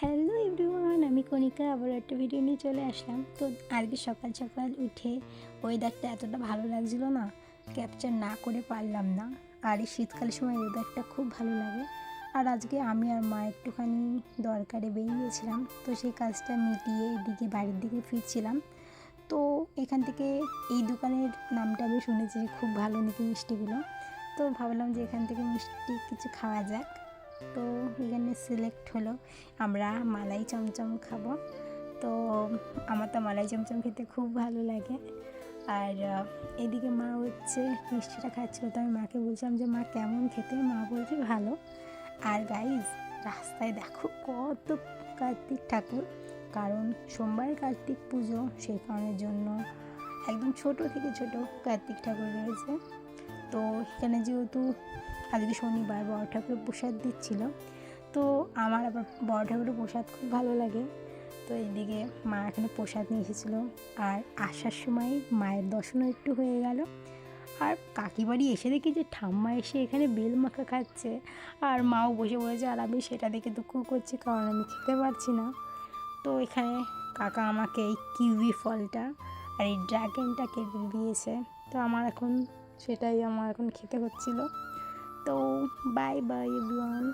Hello everyone, আমি কণিকা আবার একটা ভিডিও নিয়ে চলে আসলাম। তো আজকে সকাল সকাল উঠে ওয়েদারটা এতটা ভালো লাগছিল না, ক্যাপচার না করে পারলাম না। আর এই শীতকালের সময় ওয়েদারটা খুব ভালো লাগে। আর আজকে আমি আর মা একটুখানি দরকারে বেরিয়েছিলাম, তো সেই কাজটা মিটিয়ে এদিকে বাড়ির দিকে ফিরছিলাম। তো এখান থেকে এই দোকানের নামটা আমি শুনেছি যে খুব ভালো নাকি মিষ্টিগুলো, তো ভাবলাম যে এখান থেকে মিষ্টি কিছু খাওয়া যাক। তো এখানে সিলেক্ট হলো আমরা মালাই চমচম খাবো। তো আমার তো মালাই চমচম খেতে খুব ভালো লাগে। আর এদিকে মা হচ্ছে মিষ্টিটা খাচ্ছিলো, তো আমি মাকে বলছিলাম যে মা কেমন খেতে, মা বলছে ভালো। আর গাইজ, রাস্তায় দেখো কত কার্তিক ঠাকুর, কারণ সোমবার কার্তিক পুজো, সেই কারণের জন্য একদম ছোট থেকে ছোট কার্তিক ঠাকুর রয়েছে। তো এখানে যেহেতু আজকে শনিবার বড় ঠাকুরের প্রসাদ দিচ্ছিল, তো আমার আবার বড় ঠাকুরের প্রসাদ খুব ভালো লাগে। তো এইদিকে মা এখানে প্রসাদ নিয়ে এসেছিলো, আর আসার সময় মায়ের দর্শনও একটু হয়ে গেল। আর কাকিবাড়ি এসে দেখি যে ঠাম্মা এসে এখানে বেল মাখা খাচ্ছে, আর মাও বসে পড়েছে। আর আমি সেটা দেখে দুঃখ করছি, কারণ আমি খেতে পারছি না। তো এখানে কাকা আমাকে এই কিউই ফলটা আর এই ড্রাগনটা কেটে দিয়েছে, তো আমার এখন খেতে হচ্ছিল। তো বাই বাই এভরিওয়ান।